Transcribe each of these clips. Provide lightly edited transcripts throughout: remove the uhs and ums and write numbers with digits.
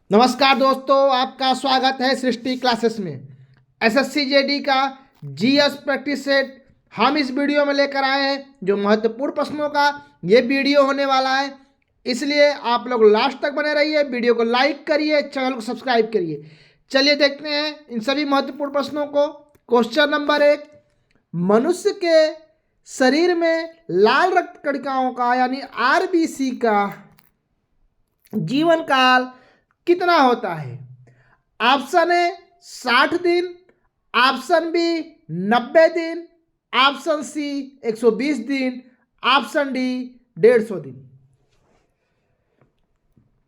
नमस्कार दोस्तों, आपका स्वागत है सृष्टि क्लासेस में। एसएससी जेडी का जीएस प्रैक्टिस सेट हम इस वीडियो में लेकर आए हैं। जो महत्वपूर्ण प्रश्नों का ये वीडियो होने वाला है, इसलिए आप लोग लास्ट तक बने रहिए। वीडियो को लाइक करिए, चैनल को सब्सक्राइब करिए। चलिए देखते हैं इन सभी महत्वपूर्ण प्रश्नों को। क्वेश्चन नंबर 1, मनुष्य के शरीर में लाल रक्त कणिकाओं का यानी आरबीसी का जीवन काल कितना होता है? ऑप्शन ए 60 दिन, ऑप्शन बी 90 दिन, ऑप्शन सी 120 दिन, ऑप्शन डी 150 दिन।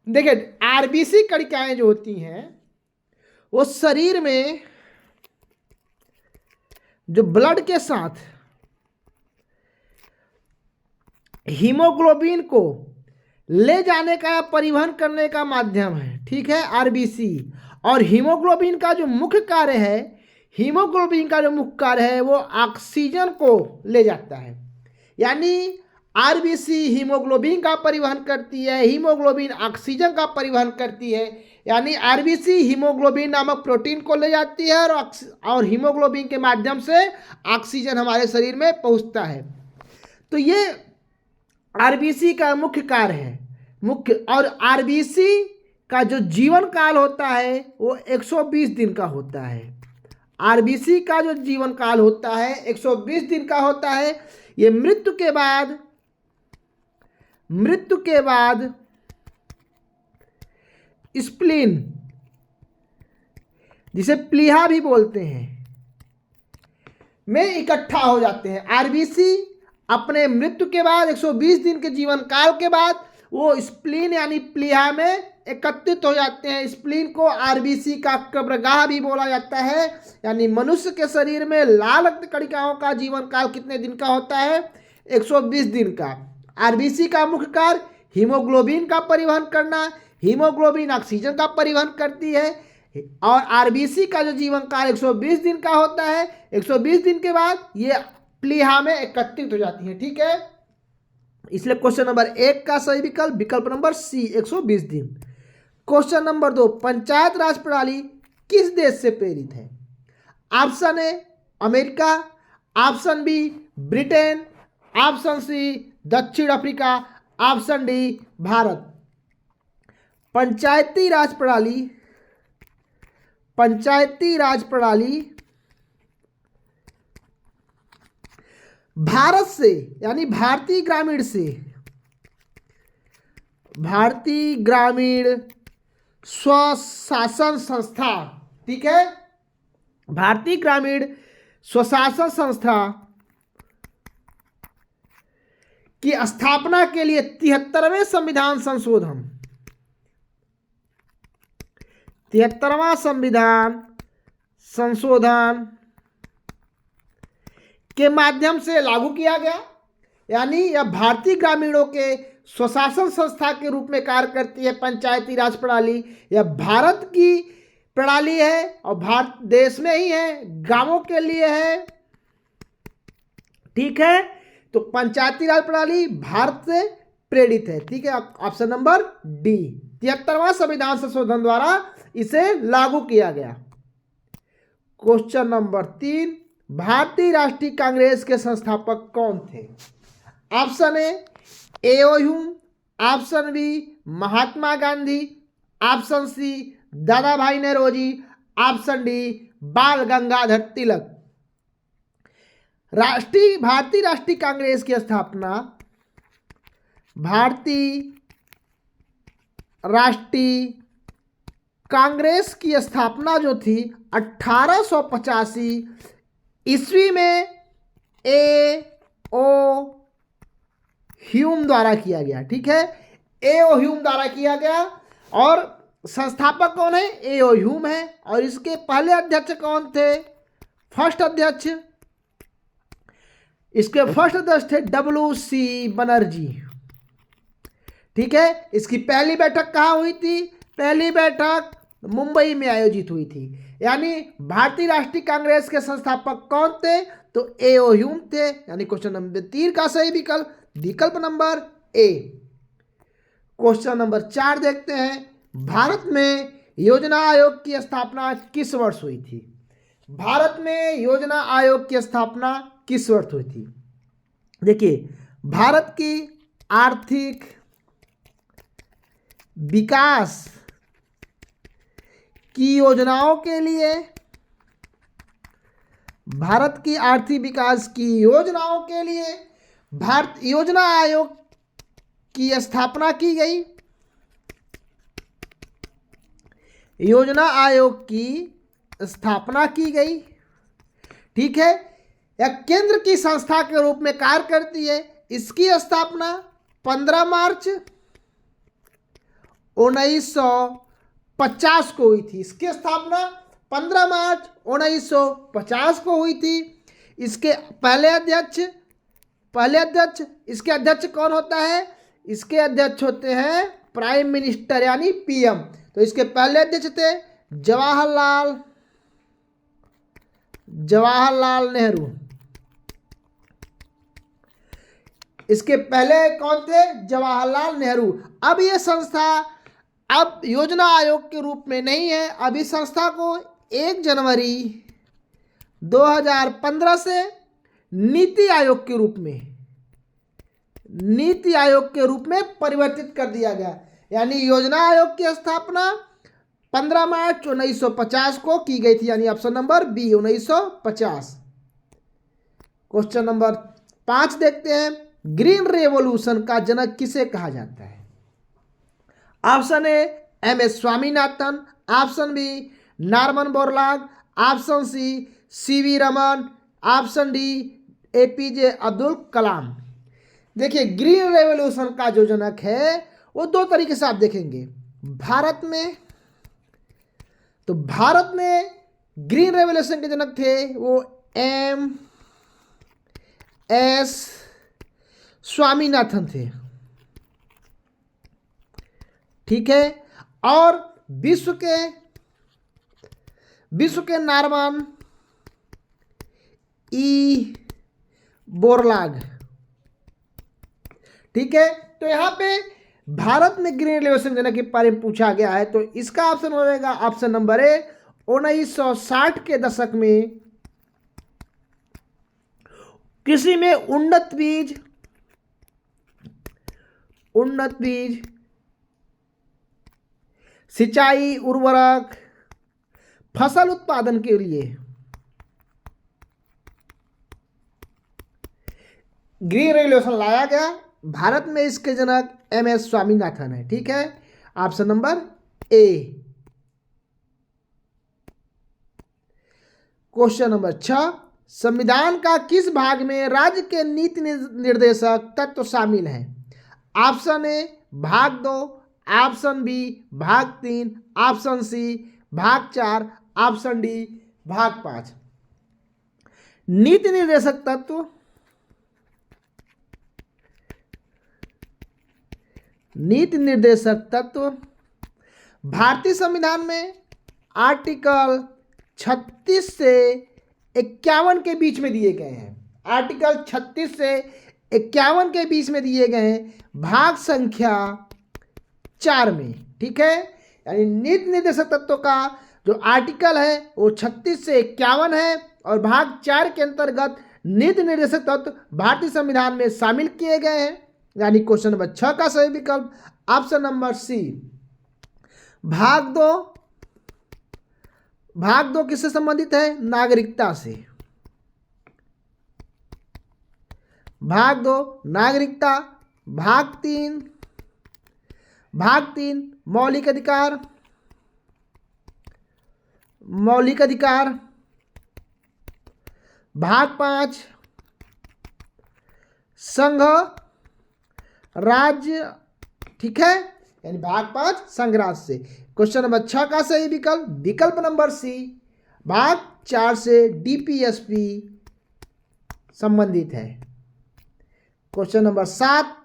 देखिए, आरबीसी कणिकाएं जो होती हैं वो शरीर में जो ब्लड के साथ हीमोग्लोबिन को ले जाने का या परिवहन करने का माध्यम है। ठीक है, आरबीसी। और हीमोग्लोबिन का जो मुख्य कार्य है वो ऑक्सीजन को ले जाता है। यानी आरबीसी हीमोग्लोबिन का परिवहन करती है, हीमोग्लोबिन ऑक्सीजन का परिवहन करती है। यानी आरबीसी हीमोग्लोबिन नामक प्रोटीन को ले जाती है और हीमोग्लोबिन के माध्यम से ऑक्सीजन हमारे शरीर में पहुंचता है। तो ये आरबीसी का मुख्य कार्य है। और आरबीसी का जो जीवन काल होता है वो 120 दिन का होता है। आरबीसी का जो जीवन काल होता है 120 दिन का होता है। ये मृत्यु के बाद स्प्लीन, जिसे प्लीहा भी बोलते हैं, में इकट्ठा हो जाते हैं। आरबीसी अपने मृत्यु के बाद 120 दिन के जीवन काल के बाद वो स्प्लीन यानी प्लीहा में एकत्रित हो जाते हैं। स्प्लीन को आरबीसी का कब्रगाह भी बोला जाता है। यानी मनुष्य के शरीर में लाल रक्त कणिकाओं का जीवन काल कितने दिन का होता है? 120 दिन का। आरबीसी का मुख्य कार्य हीमोग्लोबिन का परिवहन करना, हीमोग्लोबिन ऑक्सीजन का परिवहन करती है। और आरबीसी का जो जीवन काल 120 दिन का होता है। 120 दिन के बाद ये प्लीहा में एकत्रित हो जाती है। ठीक है, इसलिए क्वेश्चन नंबर 1 का सही विकल्प नंबर सी 120 दिन। क्वेश्चन नंबर 2, पंचायत राज प्रणाली किस देश से प्रेरित है? Option A America, option B Britain, option C दक्षिण Africa, option D Bharat. Panchayati Raj प्रणाली भारत से यानी भारतीय ग्रामीण स्वशासन संस्था, ठीक है, भारतीय ग्रामीण स्वशासन संस्था की स्थापना के लिए 73वें संविधान संशोधन के माध्यम से लागू किया गया। यानी यह भारतीय ग्रामीणों के स्वशासन संस्था के रूप में कार्य करती है। पंचायती राज प्रणाली यह भारत की प्रणाली है और भारत देश में ही है, गांवों के लिए है। ठीक है, तो पंचायती राज प्रणाली भारत से प्रेरित है। ठीक है, ऑप्शन नंबर डी, 73वां संविधान संशोधन द्वारा इसे लागू किया गया। क्वेश्चन नंबर 3, भारतीय राष्ट्रीय कांग्रेस के संस्थापक कौन थे? Option A A O Hume, option B Mahatma Gandhi, option C Dadabhai Naoroji, option D बाल गंगाधर तिलक। भारतीय राष्ट्रीय कांग्रेस की स्थापना, भारतीय राष्ट्रीय कांग्रेस की स्थापना जो थी 1885 ईस्वी में ए.ओ. ह्यूम द्वारा किया गया। ठीक है, ए.ओ. ह्यूम द्वारा किया गया। और संस्थापक कौन है? ए.ओ. ह्यूम है। और इसके पहले अध्यक्ष कौन थे? इसके फर्स्ट अध्यक्ष थे W.C. बनर्जी। ठीक है, इसकी पहली बैठक कहाँ हुई थी? पहली बैठक मुंबई में आयोजित हुई थी। यानी भारतीय राष्ट्रीय कांग्रेस के संस्थापक कौन थे? तो ए.ओ. ह्यूम थे। यानी क्वेश्चन नंबर 3 का सही विकल्प नंबर ए। क्वेश्चन नंबर 4 देखते हैं। भारत में योजना आयोग की स्थापना किस वर्ष हुई थी? भारत में योजना आयोग की स्थापना किस वर्ष हुई थी? देखिए, भारत की आर्थिक विकास की योजनाओं के लिए, भारत की आर्थिक विकास की योजनाओं के लिए भारत योजना आयोग की स्थापना की गई। योजना आयोग की स्थापना की गई, ठीक है। यह केंद्र की संस्था के रूप में कार्य करती है। इसकी स्थापना 15 मार्च 1950 को हुई थी। इसकी स्थापना 15 मार्च 1950 को हुई थी। इसके पहले अध्यक्ष इसके अध्यक्ष कौन होता है? इसके अध्यक्ष होते हैं प्राइम मिनिस्टर यानी पीएम। तो इसके पहले अध्यक्ष थे जवाहरलाल नेहरू। इसके पहले कौन थे? जवाहरलाल नेहरू। अब ये संस्था अब योजना आयोग के रूप में नहीं है। अब इस संस्था को 1 जनवरी 2015 से नीति आयोग के रूप में परिवर्तित कर दिया गया। यानी योजना आयोग की स्थापना 15 मार्च 1950 को की गई थी, यानी option number B 1950। Question number 5 देखते हैं। ग्रीन रेवोल्यूशन का जनक किसे कहा जाता है? Option A M S. Swaminathan, option B Norman Borlaug, option C C V. Raman, option D A P J. Abdul Kalam. देखिए, ग्रीन रेवोल्यूशन का जो जनक है वो 2 तरीके से आप देखेंगे। भारत में ग्रीन रेवोल्यूशन के जनक थे वो एम.एस. स्वामीनाथन थे, ठीक है। और विश्व के नॉर्मन ई. बोरलॉग, ठीक है। तो यहां पे भारत में ग्रीन रेवोल्यूशन जनक के बारे में पूछा गया है, तो इसका ऑप्शन हो जाएगा ऑप्शन नंबर ए। 1960 के दशक में कृषि में उन्नत बीज सिंचाई, उर्वरक, फसल उत्पादन के लिए ग्रीन रेवोल्यूशन लाया गया। भारत में इसके जनक एम.एस. स्वामीनाथन है, ठीक है। Option number A. Question number 6। संविधान का किस भाग में राज्य के नीति निर्देशक तत्व शामिल हैं? ऑप्शन ए भाग 2, ऑप्शन बी भाग 3, ऑप्शन सी भाग 4, ऑप्शन डी भाग 5। नीति निर्देशक तत्व भारतीय संविधान में आर्टिकल 36 से 51 के बीच में दिए गए हैं। आर्टिकल 36 से 51 के बीच में दिए गए हैं, भाग संख्या 4 में, ठीक है। यानी नीति निर्देशक तत्व का जो आर्टिकल है वो 36 से 51 है और भाग 4 के अंतर्गत नीति निर्देशक तत्व भारतीय संविधान में शामिल किए गए हैं। यानी क्वेश्चन नंबर 6 का सही विकल्प ऑप्शन नंबर सी। भाग 2 किससे संबंधित है? नागरिकता से। भाग 2 नागरिकता। भाग 3 मौलिक अधिकार। भाग 5 संघ राज्य, ठीक है। यानी भाग 5 संघ राज्य से। क्वेश्चन नंबर 6 का सही विकल्प नंबर सी। भाग 4 से डीपीएसपी संबंधित है। Question number 7।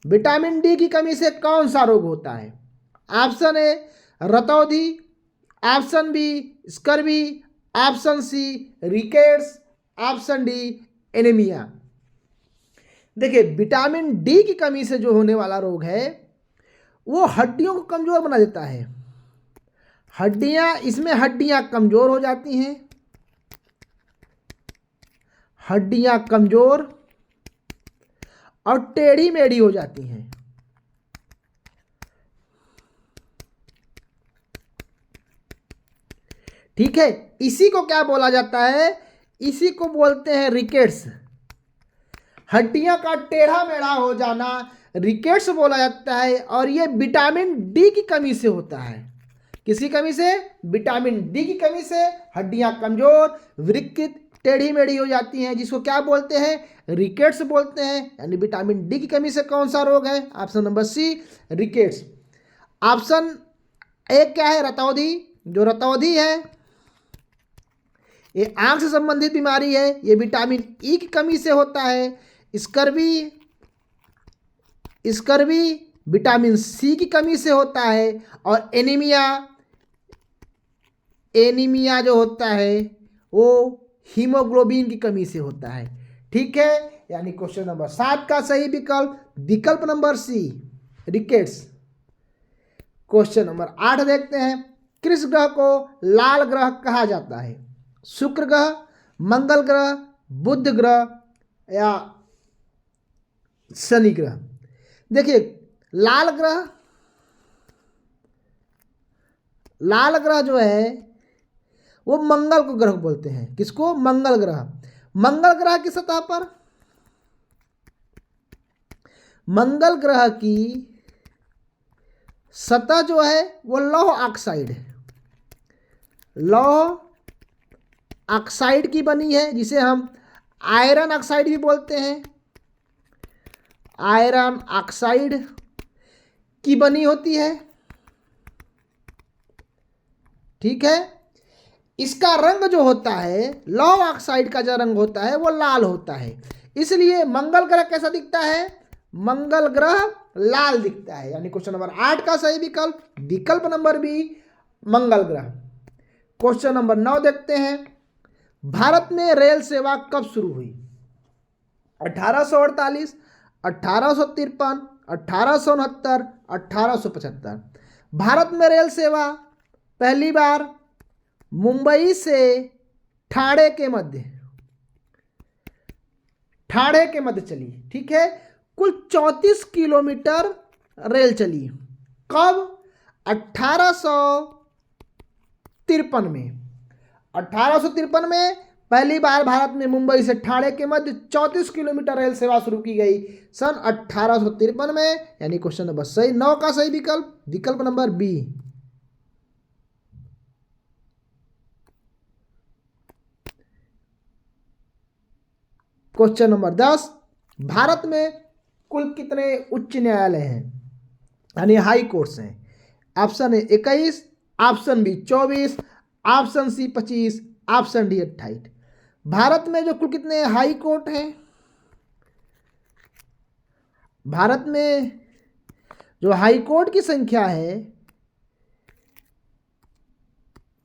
विटामिन डी की कमी से कौन सा रोग होता है? ऑप्शन ए रतौंधी, option B scurvy, option C rickets, option D anaemia. देखिए, विटामिन डी की कमी से जो होने वाला रोग है वो हड्डियों को कमजोर बना देता है। हड्डियां, इसमें हड्डियां कमजोर हो जाती हैं, हड्डियां कमजोर और टेढ़ी मेढ़ी हो जाती हैं। ठीक है, इसी को क्या बोला जाता है? इसी को बोलते हैं रिकेट्स। हड्डियां का टेढ़ा मेढ़ा हो जाना रिकेट्स बोला जाता है, और ये विटामिन डी की कमी से होता है। किसी कमी से? विटामिन डी की कमी से हड्डियां कमजोर, विकृत, टेढ़ी मेढ़ी हो जाती हैं, जिसको क्या बोलते हैं? रिकेट्स बोलते हैं। यानी विटामिन डी की कमी से कौन सा रोग है? Option number C, rickets. Option एक क्या है? रतौंधी। जो रतौंधी है ये आंख से संबंधित बीमारी है, ये विटामिन ई की कमी से होता है। स्कर्वी विटामिन सी की कमी से होता है। और एनीमिया जो होता है वो हीमोग्लोबिन की कमी से होता है। ठीक है, यानी क्वेश्चन नंबर 7 का सही विकल्प number C, rickets. Question number 8 देखते हैं। किस ग्रह को लाल ग्रह कहा जाता है? शुक्र ग्रह, मंगल ग्रह, बुध ग्रह या शनि ग्रह? देखिए, लाल ग्रह जो है वो मंगल को ग्रह बोलते हैं। किसको? मंगल ग्रह। मंगल ग्रह की सतह पर, मंगल ग्रह की सतह जो है वो लौह ऑक्साइड है, लौह ऑक्साइड की बनी है, जिसे हम आयरन ऑक्साइड भी बोलते हैं। आयरन ऑक्साइड की बनी होती है। ठीक है, इसका रंग जो होता है, लौह ऑक्साइड का जो रंग होता है वो लाल होता है। इसलिए मंगल ग्रह कैसा दिखता है? मंगल ग्रह लाल दिखता है। यानी क्वेश्चन नंबर 8 का सही विकल्प नंबर बी, मंगल ग्रह। क्वेश्चन नंबर 9 देखते हैं। भारत में रेल सेवा कब शुरू हुई? 1848, 1853, 1869, 1875। भारत में रेल सेवा पहली बार मुंबई से ठाणे के मध्य चली। ठीक है, कुल 34 किलोमीटर रेल चली। कब? 1853 में। 1853 में पहली बार भारत में मुंबई से ठाणे के मध्य 34 किलोमीटर रेल सेवा शुरू की गई सन 1853 में। यानी क्वेश्चन नंबर सही 9 का सही विकल्प number B. Question number 10। Bharat में कुल कितने उच्च न्यायालय हैं, यानी हाई कोर्ट्स हैं? Option A 21, option B 24, option C 25, option D 28। Bharat में जो कुल कितने हाई कोर्ट हैं? भारत में जो हाई कोर्ट की संख्या है,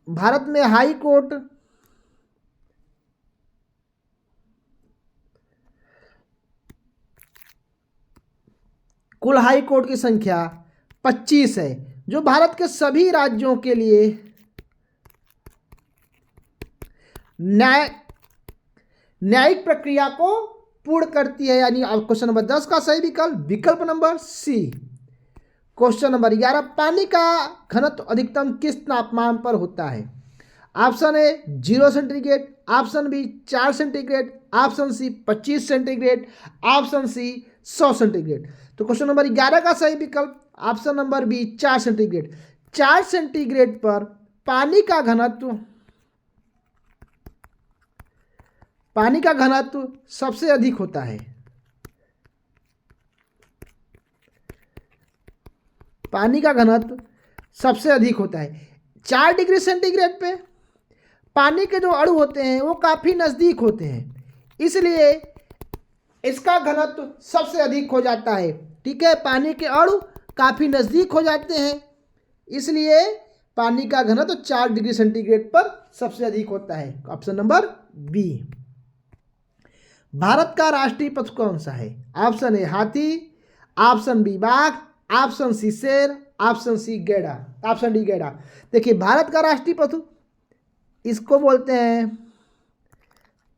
भारत में हाई कोर्ट कुल हाई कोर्ट की संख्या 25 है, जो भारत के सभी राज्यों के लिए न्यायिक प्रक्रिया को पूर्ण करती है। यानी क्वेश्चन नंबर 10 का सही विकल्प नंबर सी। Question number 11। पानी का घनत्व अधिकतम किस तापमान पर होता है? Option A 0 centigrade, option B 4 centigrade, option C 25 centigrade, option C 100 centigrade. तो क्वेश्चन नंबर 11 का सही विकल्प option number B 4 centigrade. 4 centigrade पर पानी का घनत्व सबसे अधिक होता है। पानी का घनत्व सबसे अधिक होता है। 4 डिग्री सेंटीग्रेड पे पानी के जो अणु होते हैं वो काफ़ी नज़दीक होते हैं, इसलिए इसका घनत्व सबसे अधिक हो जाता है। ठीक है, पानी के अणु काफ़ी नज़दीक हो जाते हैं, इसलिए पानी का घनत्व 4 डिग्री सेंटीग्रेड पर सबसे अधिक होता है। Option number B. भारत का राष्ट्रीय पशु कौन सा है? ऑप्शन ए हाथी, ऑप्शन बी बाघ, ऑप्शन सी शेर, ऑप्शन सी गैंडा, ऑप्शन डी गैंडा। देखिए भारत का राष्ट्रीय पशु इसको बोलते हैं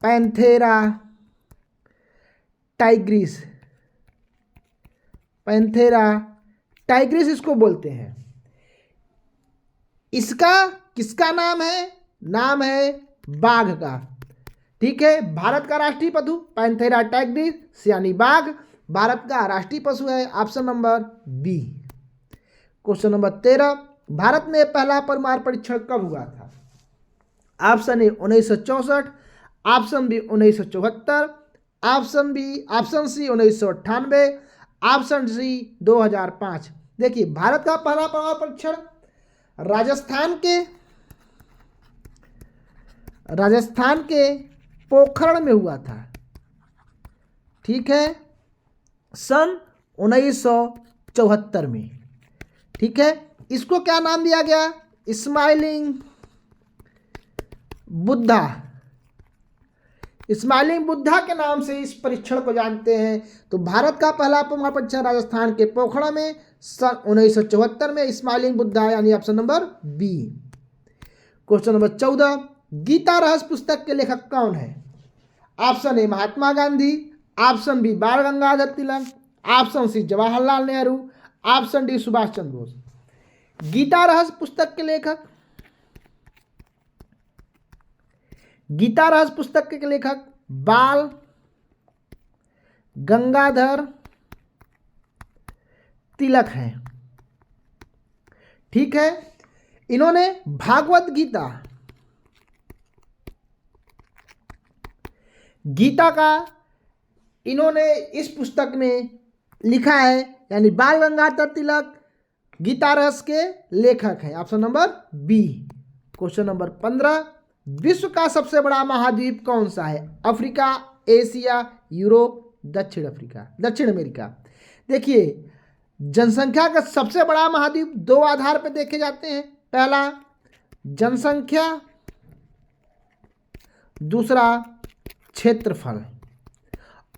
पैंथेरा टाइग्रिस, पैंथेरा टाइग्रिस इसको बोलते हैं। इसका किसका नाम है? नाम है बाघ का। ठीक है, भारत का राष्ट्रीय पशु पैंथेरा टाइग्रिस यानी बाघ भारत का राष्ट्रीय पशु है, option number B. Question number 13, Bharat में पहला परमाणु परीक्षण कब हुआ था? Option A 1964, option B 1974, option C 1998, option C 2005। देखिए भारत का पहला परमाणु परीक्षण राजस्थान के पोखरण में हुआ था। ठीक है, सन 1974 में। ठीक है, इसको क्या नाम दिया गया? स्माइलिंग बुद्धा, स्माइलिंग बुद्धा के नाम से इस परीक्षण को जानते हैं। तो भारत का पहला परमाणु परीक्षण राजस्थान के पोखरण में सन 1974 में स्माइलिंग बुद्धा यानी option number B. Question number 14, Gita Rahasya पुस्तक के लेखक कौन है? Option A Mahatma Gandhi, option B Bal Gangadhar Tilak, option C Jawaharlal Nehru, option D Subhash Chandra Bose. Gita Rahasya पुस्तक के लेखक, गीता रहस्य पुस्तक के लेखक बाल गंगाधर तिलक हैं। ठीक है, इन्होंने भागवत गीता का इन्होंने इस पुस्तक में लिखा है, यानी बाल गंगाधर तिलक गीता रहस्य के लेखक हैं, option number B. Question number 15, विश्व का सबसे बड़ा महाद्वीप कौन सा है? अफ्रीका, एशिया, यूरोप, दक्षिण अमेरिका। देखिए जनसंख्या का सबसे बड़ा महाद्वीप दो आधार पर देखे जाते हैं, पहला जनसंख्या, दूसरा क्षेत्रफल।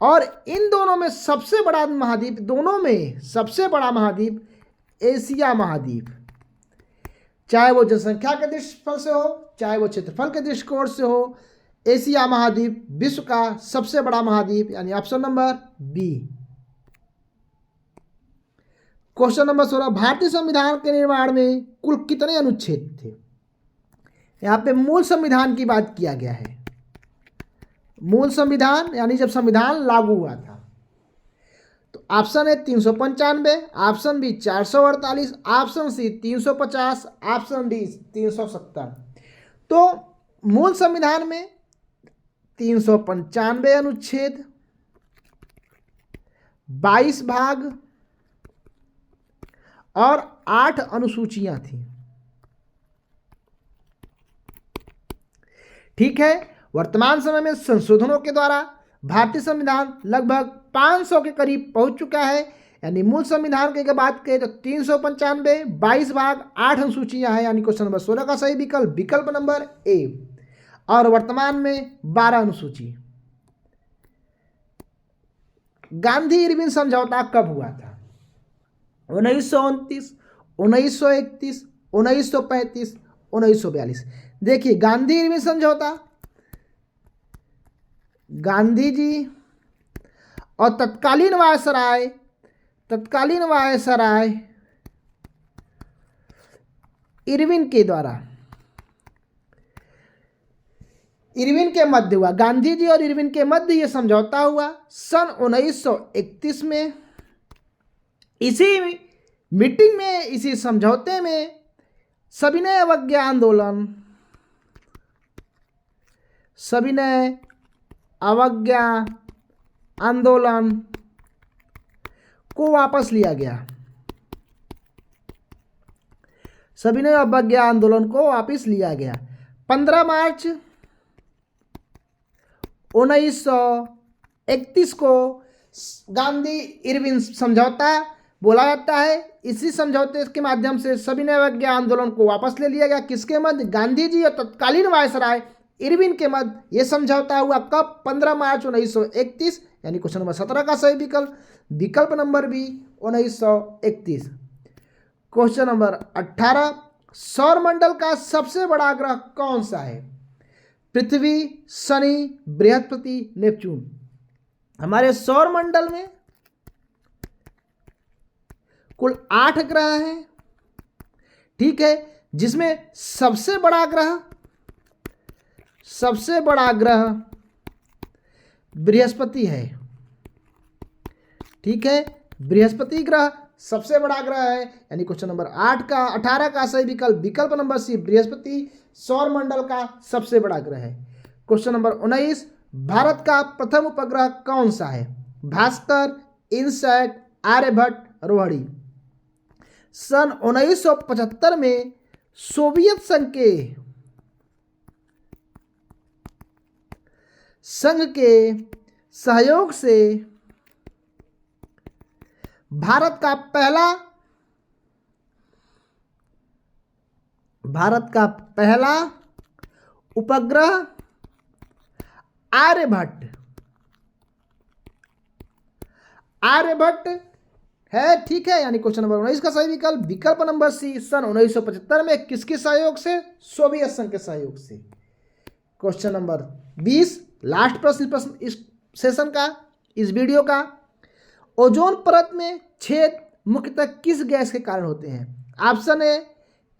और इन दोनों में सबसे बड़ा महाद्वीप, दोनों में सबसे बड़ा महाद्वीप एशिया महाद्वीप, चाहे वो जनसंख्या के दृष्टिफल से हो चाहे वो क्षेत्रफल के दृष्टिकोण से हो, एशिया महाद्वीप विश्व का सबसे बड़ा महाद्वीप यानी option number B. Question number 16, भारतीय संविधान के निर्माण में कुल कितने अनुच्छेद थे? यहाँ पे मूल संविधान की बात किया गया है। मूल संविधान यानी जब संविधान लागू हुआ था। तो option A 395, option B 448, option C 350, option D 370। तो मूल संविधान में 395 अनुच्छेद, 22 भाग और 8 अनुसूचियां थी। ठीक है, वर्तमान समय में संशोधनों के द्वारा भारतीय संविधान लगभग 500 के करीब पहुंच चुका है। यानी मूल संविधान की अगर बात करें तो 395, 22 भाग, 8 अनुसूचियां हैं, यानी क्वेश्चन नंबर 16 का सही विकल्प नंबर ए। और वर्तमान में 12 अनुसूची। गांधी इरविन समझौता कब हुआ था? 1929, 1931, 1935, 1942। देखिए गांधी इरविन समझौता, गांधी जी और तत्कालीन वायसराय इरविन के द्वारा, इरविन के मध्य हुआ। गांधी जी और इरविन के मध्य ये समझौता हुआ सन 1931 में। इसी मीटिंग में, इसी समझौते में सविनय अवज्ञा आंदोलन को वापस लिया गया। सविनय अवज्ञा आंदोलन को वापस लिया गया। 15 मार्च 1931 को गांधी इरविन समझौता बोला जाता है। इसी समझौते के माध्यम से सविनय अवज्ञा आंदोलन को वापस ले लिया गया। किसके मध्य? गांधी जी और तत्कालीन वायसराय इरविन के मध्य यह समझौता हुआ कब? 15 मार्च 1931, यानी क्वेश्चन नंबर 17 का सही विकल्प नंबर बी 1931। क्वेश्चन नंबर 18, सौर मंडल का सबसे बड़ा ग्रह कौन सा है? पृथ्वी, शनि, बृहस्पति, नेपच्यून। हमारे सौर मंडल में कुल 8 ग्रह हैं, ठीक है, जिसमें सबसे बड़ा ग्रह बृहस्पति है, ठीक है, बृहस्पति ग्रह सबसे बड़ा ग्रह है। यानी क्वेश्चन नंबर 18 का सही विकल्प नंबर सी बृहस्पति सौर मंडल का सबसे बड़ा ग्रह है। क्वेश्चन नंबर 19, भारत का प्रथम उपग्रह कौन सा है? भास्कर, इनसैट, आर्यभट्ट, रोहिणी। सन 1975 में सोवियत संघ के सहयोग से भारत का पहला उपग्रह आर्यभट्ट है, ठीक है। यानी क्वेश्चन नंबर 19 का सही विकल्प नंबर सी सन 1975 में किसके सहयोग से? सोवियत संघ के सहयोग से। क्वेश्चन नंबर 20, लास्ट प्रश्न इस सेशन का, इस वीडियो का, ओजोन परत में छेद मुख्यतः किस गैस के कारण होते हैं? Option A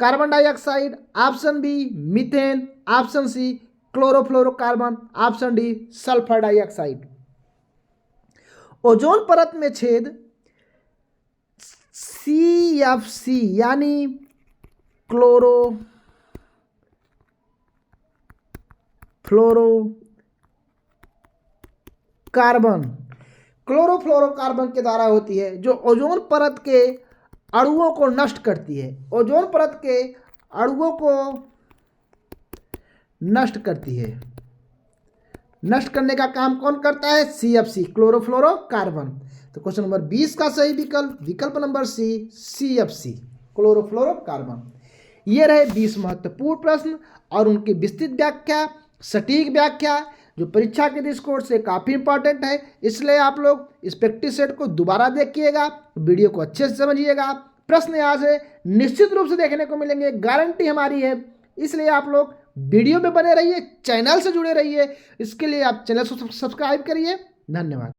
carbon dioxide, option B methane, option C chlorofluorocarbon, option D sulphur dioxide. Ozone परत में छेद CFC यानी क्लोरोफ्लोरोकार्बन के द्वारा होती है, जो ओजोन परत के अणुओं को नष्ट करती है। ओजोन परत के अणुओं को नष्ट करती है। नष्ट करने का काम कौन करता है? CFC chlorofluorocarbon. तो क्वेश्चन नंबर 20 का सही विकल्प नंबर सी CFC क्लोरोफ्लोरोकार्बन। ये रहे 20 महत्वपूर्ण प्रश्न और उनकी विस्तृत व्याख्या, सटीक व्याख्या, जो परीक्षा के दृष्टिकोण से काफ़ी इंपॉर्टेंट है। इसलिए आप लोग इस प्रैक्टिस सेट को दोबारा देखिएगा, वीडियो को अच्छे से समझिएगा। प्रश्न यहाँ से निश्चित रूप से देखने को मिलेंगे, गारंटी हमारी है। इसलिए आप लोग वीडियो में बने रहिए, चैनल से जुड़े रहिए। इसके लिए आप चैनल को सब्सक्राइब करिए। धन्यवाद।